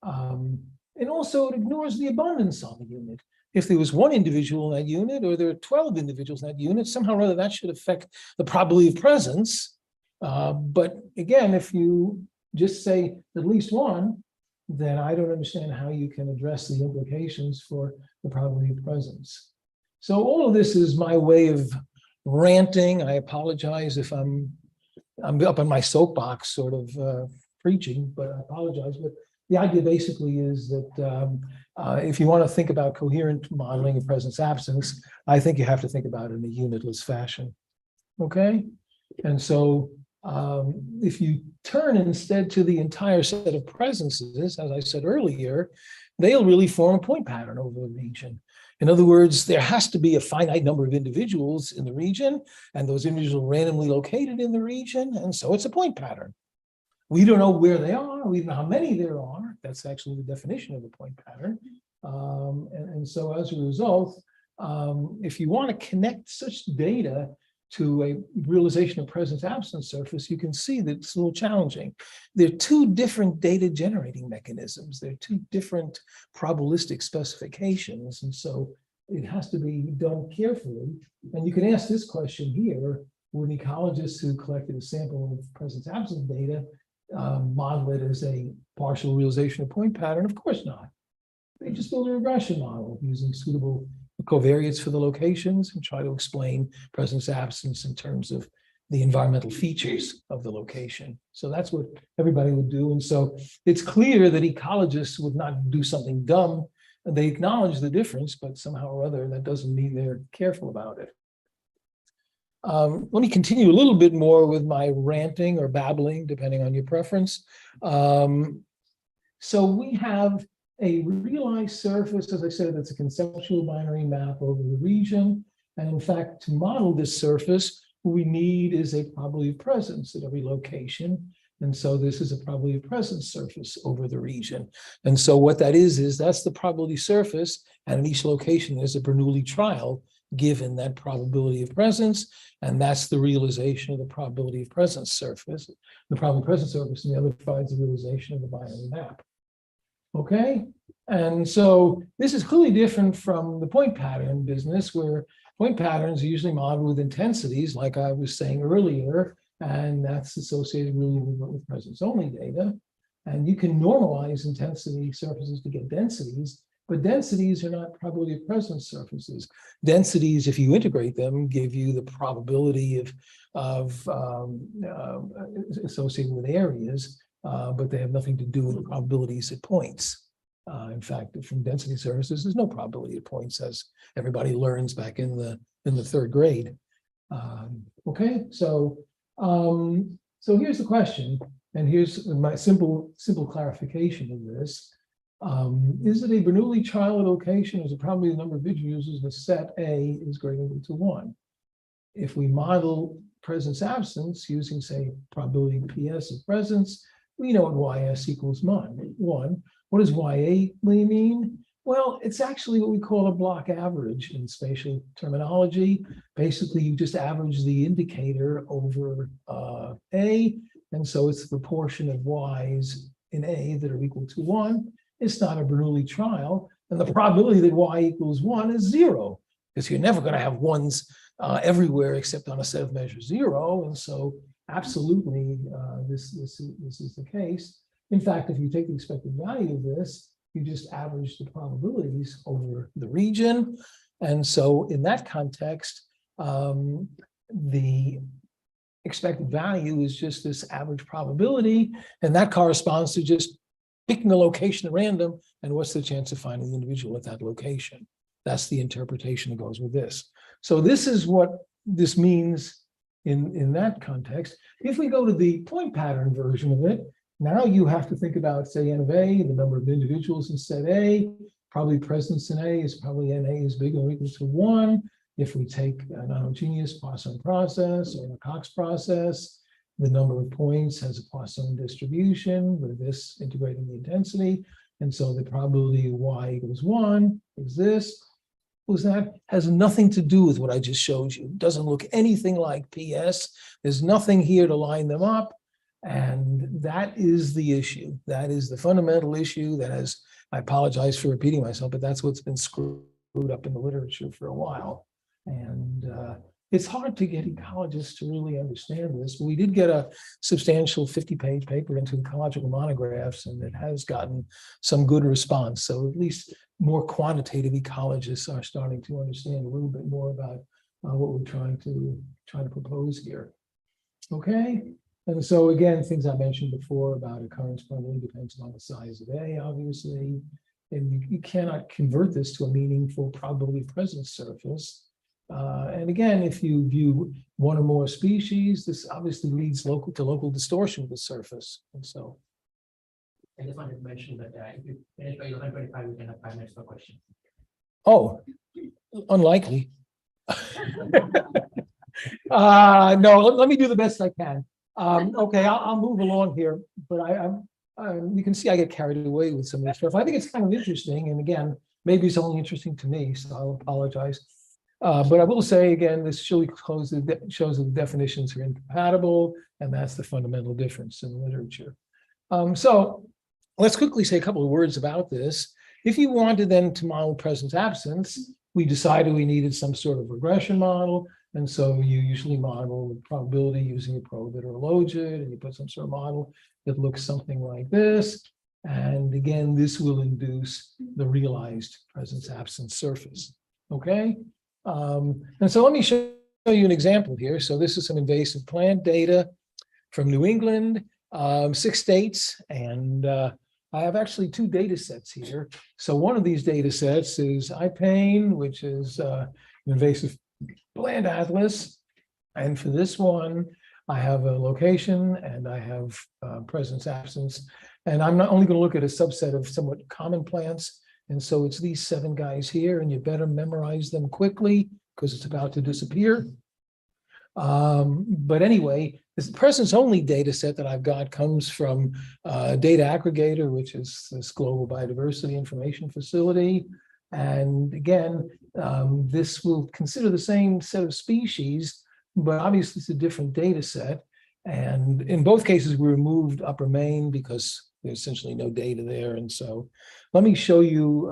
And also it ignores the abundance on the unit. If there was 1 individual in that unit, or there are 12 individuals in that unit, somehow or other that should affect the probability of presence. But again, if you just say at least 1, then I don't understand how you can address the implications for the probability of presence. So all of this is my way of ranting. I apologize if I'm I'm up on my soapbox sort of preaching, but I apologize. But the idea basically is that if you want to think about coherent modeling of presence absence, I think you have to think about it in a unitless fashion. Okay? And so if you turn instead to the entire set of presences, as I said earlier, they'll really form a point pattern over the region. In other words, there has to be a finite number of individuals in the region, and those individuals are randomly located in the region, and so it's a point pattern. We don't know where they are, we don't know how many there are. That's actually the definition of a point pattern. And so as a result, if you want to connect such data to a realization of presence absence surface, you can see that it's a little challenging. There are two different data generating mechanisms. There are two different probabilistic specifications. And so it has to be done carefully. And you can ask this question here: would ecologists who collected a sample of presence absence data model it as a partial realization of point pattern? Of course not. They just build a regression model using suitable covariates for the locations and try to explain presence absence in terms of the environmental features of the location. So that's what everybody would do. And so it's clear that ecologists would not do something dumb. They acknowledge the difference, but somehow or other, that doesn't mean they're careful about it. Let me continue a little bit more with my ranting or babbling, depending on your preference. So we have a realized surface, as I said, that's a conceptual binary map over the region. And in fact, to model this surface, what we need is a probability of presence at every location. And so this is a probability of presence surface over the region. And so what that is that's the probability surface. And in each location, there's a Bernoulli trial given that probability of presence. And that's the realization of the probability of presence surface. The probability of presence surface, and the other provides the realization of the binary map. Okay, and so this is clearly different from the point pattern business, where point patterns are usually modeled with intensities, like I was saying earlier, and that's associated really with presence only data. And you can normalize intensity surfaces to get densities, but densities are not probability of presence surfaces. Densities, if you integrate them, give you the probability of associated with areas. But they have nothing to do with probabilities at points. In fact, from density surfaces, there's no probability at points, as everybody learns back in the third grade. Okay, so here's the question, and here's my simple clarification of this. Is it a Bernoulli trial location? Is it probably the number of individuals in the set A is greater than to 1? If we model presence absence using, say, probability PS of presence, we know what YS equals 1. What does YA mean? Well, it's actually what we call a block average in spatial terminology. Basically, you just average the indicator over A, and so it's the proportion of Y's in A that are equal to 1. It's not a Bernoulli trial, and the probability that Y equals 1 is 0, because you're never going to have ones everywhere except on a set of measures 0, and so absolutely, this is the case. In fact, if you take the expected value of this, you just average the probabilities over the region. And so in that context, the expected value is just this average probability, and that corresponds to just picking a location at random, and what's the chance of finding the individual at that location. That's the interpretation that goes with this. So this is what this means in that context. If we go to the point pattern version of it, now you have to think about, say, N of A, the number of individuals in set A, probably presence in A is probably NA is bigger or equal to 1. If we take a non-homogeneous Poisson process or a Cox process, the number of points has a Poisson distribution with this integrating the intensity. And so the probability of Y equals 1 is this. That has nothing to do with what I just showed you. It doesn't look anything like PS. There's nothing here to line them up. And that is the issue. That is the fundamental issue that has, I apologize for repeating myself, but that's what's been screwed up in the literature for a while. And it's hard to get ecologists to really understand this. But we did get a substantial 50-page paper into ecological monographs, and it has gotten some good response. So at least more quantitative ecologists are starting to understand a little bit more about what we're trying to propose here. Okay, And so again, things I mentioned before about occurrence probability depends on the size of A, obviously. And you cannot convert this to a meaningful probability presence surface. And again, if you view one or more species, this obviously leads to local distortion of the surface. And so, I just wanted to mention that if you finish by 11:25, we can have 5 minutes for questions. oh, unlikely. No, let me do the best I can. Okay, I'll move along here, but you can see I get carried away with some of this stuff. I think it's kind of interesting, and again, maybe it's only interesting to me, so I'll apologize. But I will say again, this shows that the definitions are incompatible, and that's the fundamental difference in literature. So let's quickly say a couple of words about this. If you wanted then to model presence absence, we decided we needed some sort of regression model. And so you usually model the probability using a probit or a logit, and you put some sort of model that looks something like this. And again, this will induce the realized presence absence surface. Okay. And so let me show you an example here. So this is some invasive plant data from New England, 6 states, and I have actually 2 data sets here. So one of these data sets is IPANE, which is invasive plant atlas. And for this one, I have a location and I have presence absence. And I'm not only going to look at a subset of somewhat common plants. And so it's these 7 guys here, and you better memorize them quickly because it's about to disappear. But anyway, this presence only data set that I've got comes from Data Aggregator, which is this global biodiversity information facility. And again, this will consider the same set of species, but obviously it's a different data set. And in both cases, we removed Upper Maine because there's essentially no data there. And so let me show you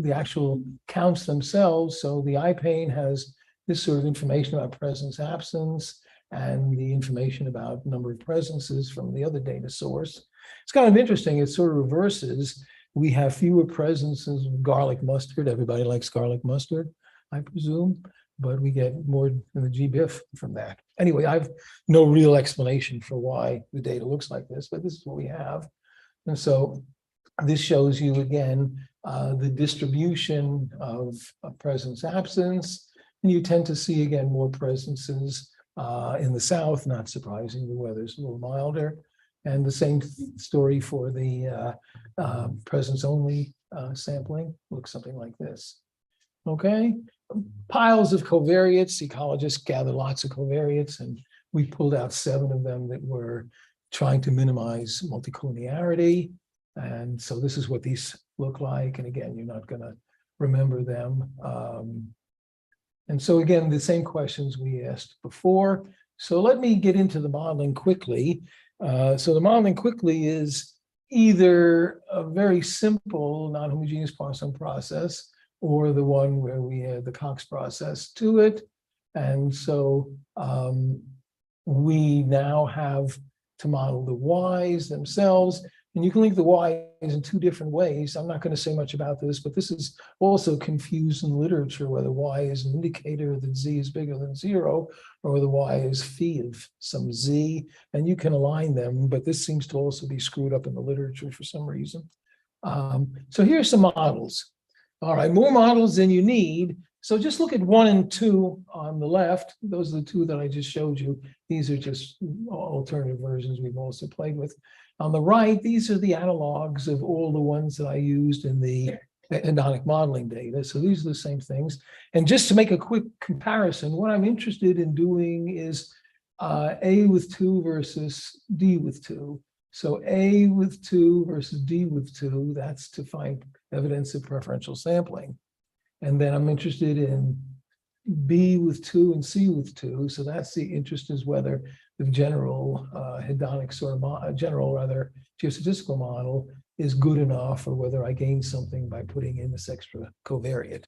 the actual counts themselves. So the IPANE has this sort of information about presence absence and the information about number of presences from the other data source. It's kind of interesting. It sort of reverses. We have fewer presences of garlic mustard. Everybody likes garlic mustard, I presume, but we get more in the GBIF from that. Anyway, I have no real explanation for why the data looks like this, but this is what we have. And so this shows you again the distribution of presence absence. And you tend to see again more presences in the south, not surprising, the weather's a little milder. And the same story for the presence only sampling, looks something like this. Okay, piles of covariates. Ecologists gather lots of covariates, and we pulled out 7 of them that were trying to minimize multicollinearity. And so this is what these look like. And again, you're not going to remember them. And so again, the same questions we asked before. So let me get into the modeling quickly. So the modeling quickly is either a very simple non-homogeneous Poisson process or the one where we add the Cox process to it. And so we now have to model the Y's themselves. And you can link the Y's in 2 different ways. I'm not going to say much about this, but this is also confused in literature, whether Y is an indicator that Z is bigger than 0, or whether Y is phi of some Z. And you can align them, but this seems to also be screwed up in the literature for some reason. So here's some models. All right, more models than you need. So just look at 1 and 2 on the left. Those are the 2 that I just showed you. These are just alternative versions we've also played with. On the right, these are the analogs of all the ones that I used in the hedonic modeling data. So these are the same things. And just to make a quick comparison, what I'm interested in doing is A with 2 versus D with 2. So A with 2 versus D with 2, that's to find evidence of preferential sampling. And then I'm interested in B with 2 and C with 2. So that's the interest is whether the general hedonic sort of geostatistical model is good enough, or whether I gain something by putting in this extra covariate.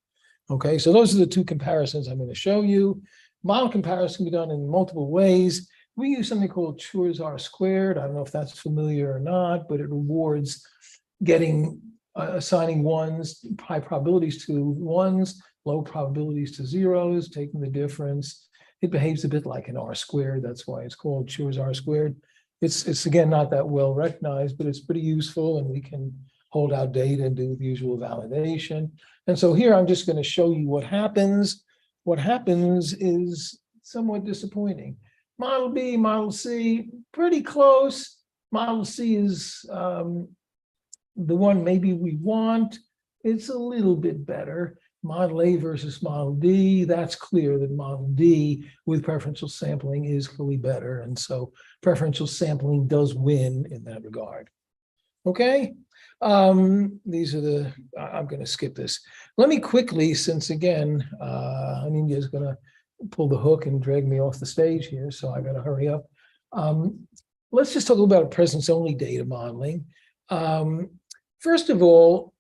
Okay, so those are the 2 comparisons I'm going to show you. Model comparison can be done in multiple ways. We use something called Chur's R squared. I don't know if that's familiar or not, but it rewards getting assigning high probabilities to 1s, low probabilities to 0s, taking the difference. It behaves a bit like an R squared. That's why it's called Chur's R squared. It's again, not that well recognized, but it's pretty useful and we can hold out data and do the usual validation. And so here I'm just going to show you what happens. What happens is somewhat disappointing. Model B, Model C, pretty close. Model C is the one maybe we want. It's a little bit better. Model A versus Model D, that's clear that Model D with preferential sampling is clearly better. And so preferential sampling does win in that regard. Okay, these are the, I'm going to skip this. Let me quickly, since again, Anindya is going to pull the hook and drag me off the stage here, so I got to hurry up. Let's just talk about presence-only data modeling. First of all,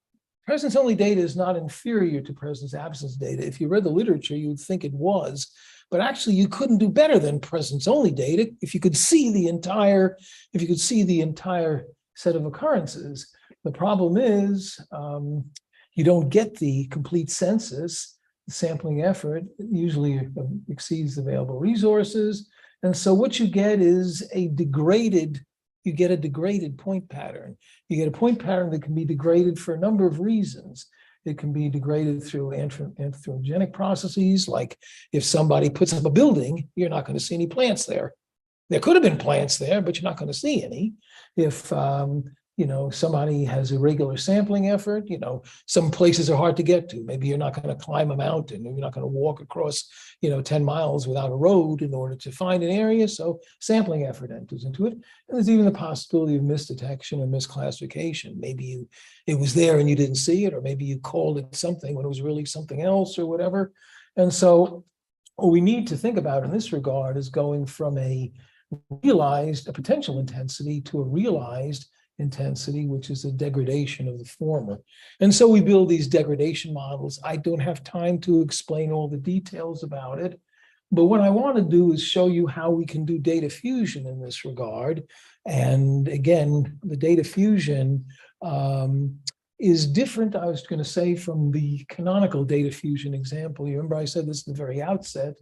presence-only data is not inferior to presence-absence data. If you read the literature, you would think it was, but actually you couldn't do better than presence-only data if you could see the entire, set of occurrences. The problem is you don't get the complete census. The sampling effort usually exceeds available resources. And so what you get is a degraded point pattern. You get a point pattern that can be degraded for a number of reasons. It can be degraded through anthropogenic processes, like if somebody puts up a building, you're not going to see any plants there. There could have been plants there, but you're not going to see any. If somebody has a regular sampling effort, some places are hard to get to. Maybe you're not going to climb a mountain, or you're not going to walk across 10 miles without a road in order to find an area. So sampling effort enters into it. And there's even the possibility of misdetection or misclassification. Maybe it was there and you didn't see it, or maybe you called it something when it was really something else or whatever. And so what we need to think about in this regard is going from a potential intensity to a realized intensity, which is a degradation of the former. And so we build these degradation models. I don't have time to explain all the details about it, but what I want to do is show you how we can do data fusion in this regard. And again, the data fusion is different, I was going to say, from the canonical data fusion example. You remember I said this at the very outset.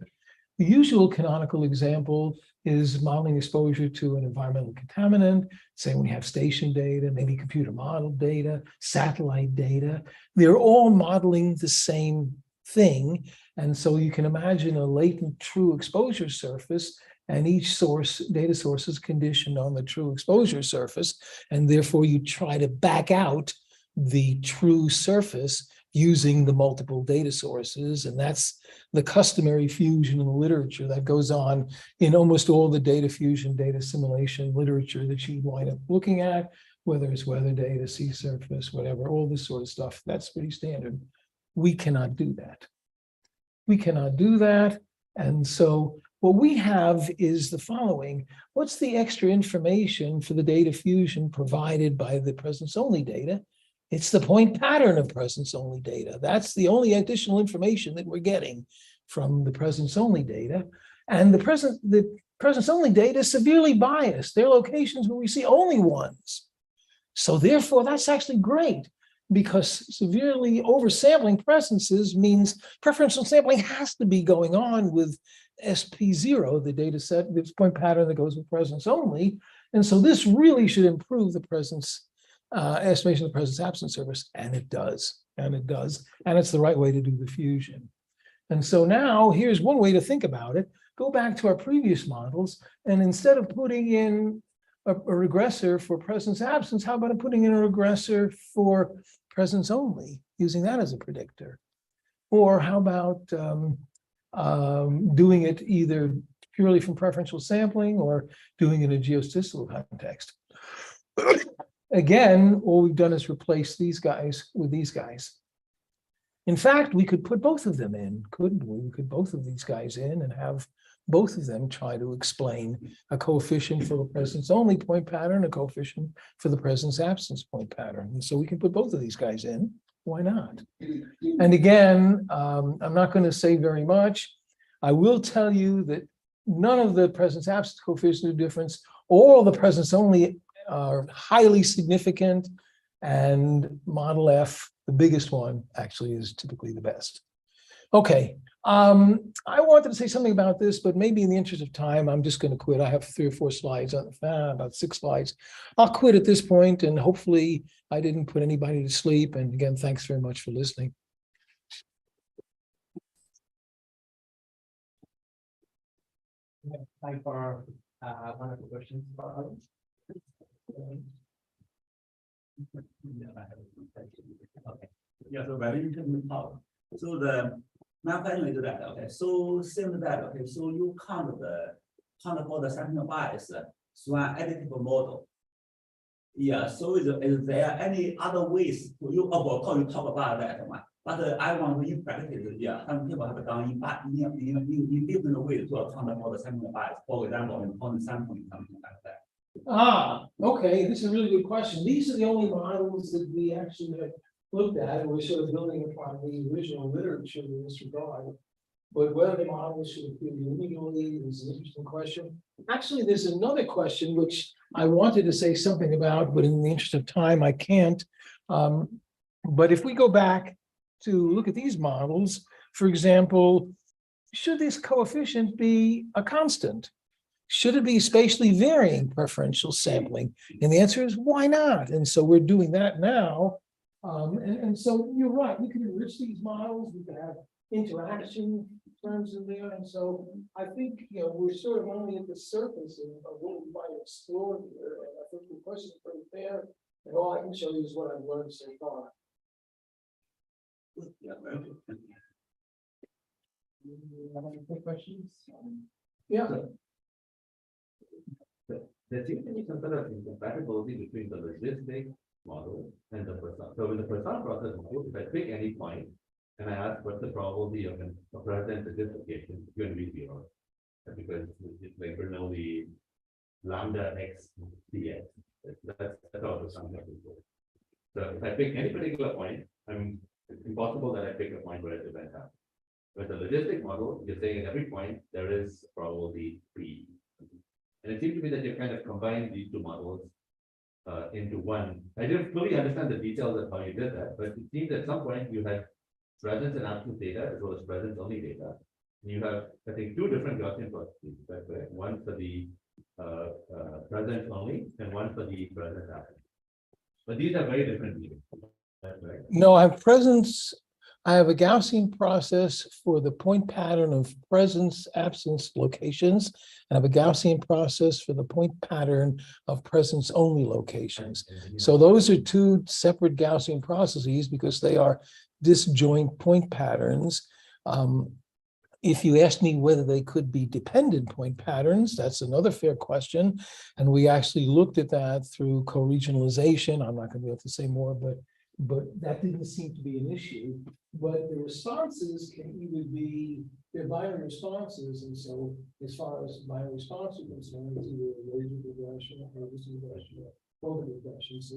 The usual canonical example is modeling exposure to an environmental contaminant, say we have station data, maybe computer model data, satellite data. They're all modeling the same thing. And so you can imagine a latent true exposure surface, and each data source is conditioned on the true exposure surface. And therefore you try to back out the true surface using the multiple data sources. And that's the customary fusion in the literature that goes on in almost all the data fusion, data simulation literature that you wind up looking at, whether it's weather data, sea surface, whatever, all this sort of stuff. That's pretty standard. We cannot do that. We cannot do that. And so what we have is the following. What's the extra information for the data fusion provided by the presence-only data? It's the point pattern of presence-only data. That's the only additional information that we're getting from the presence-only data. And the presence-only data is severely biased. There are locations where we see only ones. So therefore, that's actually great, because severely oversampling presences means preferential sampling has to be going on with SP0, the data set, this point pattern that goes with presence-only. And so this really should improve the estimation of the presence-absence surface, and it does, and it's the right way to do the fusion. And so now here's one way to think about it. Go back to our previous models, and instead of putting in a regressor for presence-absence, how about putting in a regressor for presence-only, using that as a predictor? Or how about doing it either purely from preferential sampling or doing it in a geostatistical context? Again, all we've done is replace these guys with these guys. In fact, we could put both of them in, couldn't we? We could both of these guys in and have both of them try to explain a coefficient for the presence-only point pattern, a coefficient for the presence-absence point pattern. And so we can put both of these guys in. Why not? And again, I'm not going to say very much. I will tell you that none of the presence-absence coefficients are difference. All the presence-only are highly significant, and model F, the biggest one, actually is typically the best. Okay, I wanted to say something about this, but maybe in the interest of time, I'm just going to quit. I have 3 or 4 slides, about 6 slides. I'll quit at this point, and hopefully I didn't put anybody to sleep. And again, thanks very much for listening. Time for one of the questions. Okay. Yeah, so very interesting how. So my question is that, okay, so same that, okay, so you count for the sampling bias through an additive model. Yeah, so is there any other ways to you, of course, you talk about that one, but I want to in practice, yeah, some people have done in different ways to account for the sampling bias, for example, in point sampling, something like that. Okay, this is a really good question. These are the only models that we actually have looked at, and we're sort of building upon the original literature in this regard. But whether the models should appear individually is an interesting question. Actually, there's another question which I wanted to say something about, but in the interest of time, I can't. But if we go back to look at these models, for example, should this coefficient be a constant? Should it be spatially varying preferential sampling? And the answer is why not? And so we're doing that now. And so you're right, we can enrich these models, we can have interaction terms in there. And so I think, we're sort of only at the surface of what we might explore here. And I think the question is pretty fair. And all I can show you is what I've learned so far. Yeah, very good. Have any quick questions? Yeah. There seems to be some sort of incompatibility between the logistic model and the Poisson. So in the Poisson process, if I pick any point and I ask what's the probability of a presence at this location, it's going to be 0. Because it's like Bernoulli lambda x dx. That's all the sum of it. So if I pick any particular point, it's impossible that I pick a point where it event happens. With the logistic model, you're saying at every point there is probability P. And it seems to me that you've kind of combined these 2 models into one. I didn't fully understand the details of how you did that, but it seems at some point you had presence and absence data as well as presence only data. And you have, I think, 2 different Gaussian processes. That's right. One for the presence only and one for the presence absence. But these are very different meanings. That's right. No, I have presence. I have a Gaussian process for the point pattern of presence, absence locations. And I have a Gaussian process for the point pattern of presence only locations. So those are 2 separate Gaussian processes because they are disjoint point patterns. If you ask me whether they could be dependent point patterns, that's another fair question. And we actually looked at that through co-regionalization. I'm not going to be able to say more, but that didn't seem to be an issue. But the responses can either be, they're binary responses, and so as far as binary response is concerned, it's either a Rayleigh regression or a regression or Fourier regression. So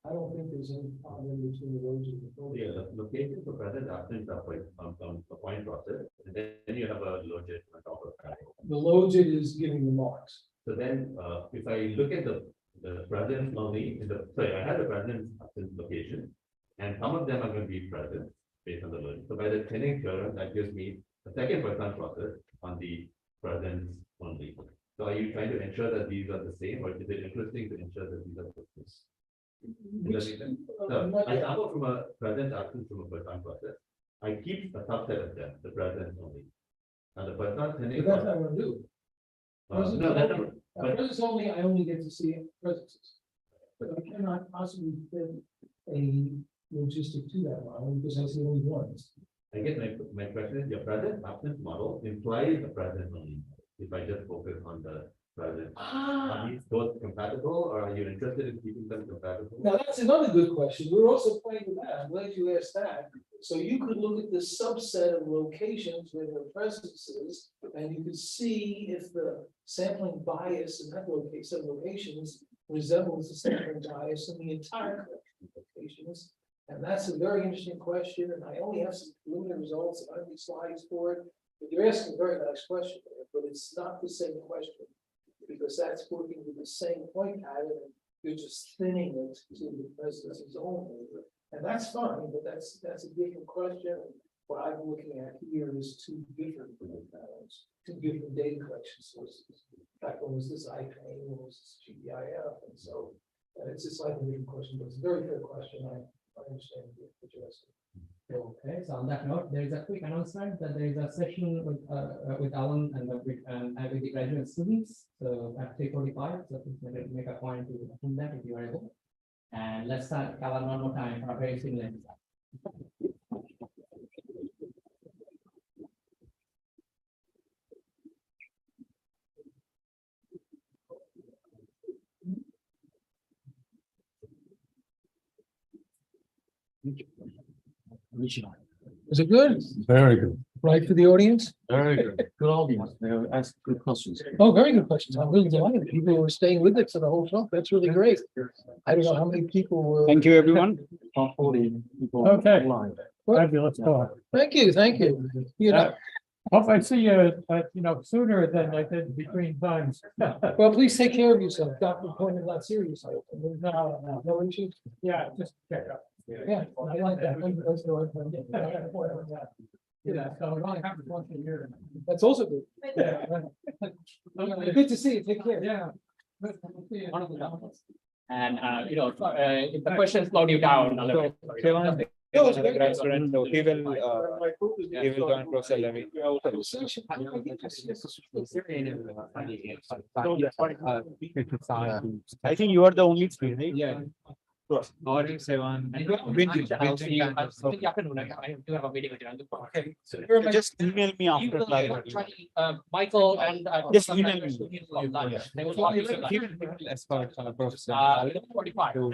I don't think there's any problem between the Rayleigh and the Fourier. Yeah, the locations for present absence are quite a point process, and then you have a logit on top of that. The logit is giving the marks. So then, if I look at the presence only I had the presence absence location, and some of them are going to be present based on the logit. So by the thinning theorem, that gives me a second Poisson process on the presence only. So are you trying to ensure that these are the same, or is it interesting to ensure that these are the same? Does that make sense? So I sample from a presence absence from a Poisson process. I keep a subset of them, the presence only. And the Poisson thinning. But that's not what I do. No, that's not. But Presence only, I only get to see presences. But I cannot possibly fit a logistic to that model because I see only ones. I guess my question is, your present absence model implies a present only. If I just focus on the present, are these both compatible, or are you interested in keeping them compatible? Now, that's another good question. We're also playing with that. I'm glad you asked that. So you could look at the subset of locations where the presence is, and you could see if the sampling bias in that set of locations resembles the sampling bias in the entire collection of locations. And that's a very interesting question, and I only have some preliminary results. I don't have any slides for it. But you're asking a very nice question, but it's not the same question, because that's working with the same point pattern, and you're just thinning it to the presences only. And that's fine, but that's a different question. what I'm looking at here is two different data collection sources. In fact, one was this iPane, one was this GBIF, and so it's a slightly different question, but it's a very fair question. I understand what you're asking. Okay, so on that note, there is a quick announcement that there is a session with Alan and with the graduate students. So at 3:45, so please make a point to attend that if you are able. And let's start Alan one more time for a very similar. Is it good? Very good, Right for the audience? very good. Good audience. They asked good questions. Oh, very good questions. I'm really delighted. People were staying with it for the whole talk. That's really great. I don't know how many people were. Thank you, everyone. Okay. Fabulous talk. Thank you, thank you. You know, Hope I see you, sooner than I did between times. well, please take care of yourself. Doctor pointed out seriously. No, No issues? yeah, just check up. Yeah, I like that. That's the right thing. Yeah, so we only have it once a year. That's also good. Yeah. Good to see you. Take care. Yeah. And if the questions slow you down a little bit. No, it's great. So he will join Professor Levy. I think you are the only three, right? Yeah. Orange 7. I'll see you. I'll see you in the afternoon. I do have a meeting with you. Okay. So Just email me you after. will, Michael and. Just email me. They will call you. 45. 45.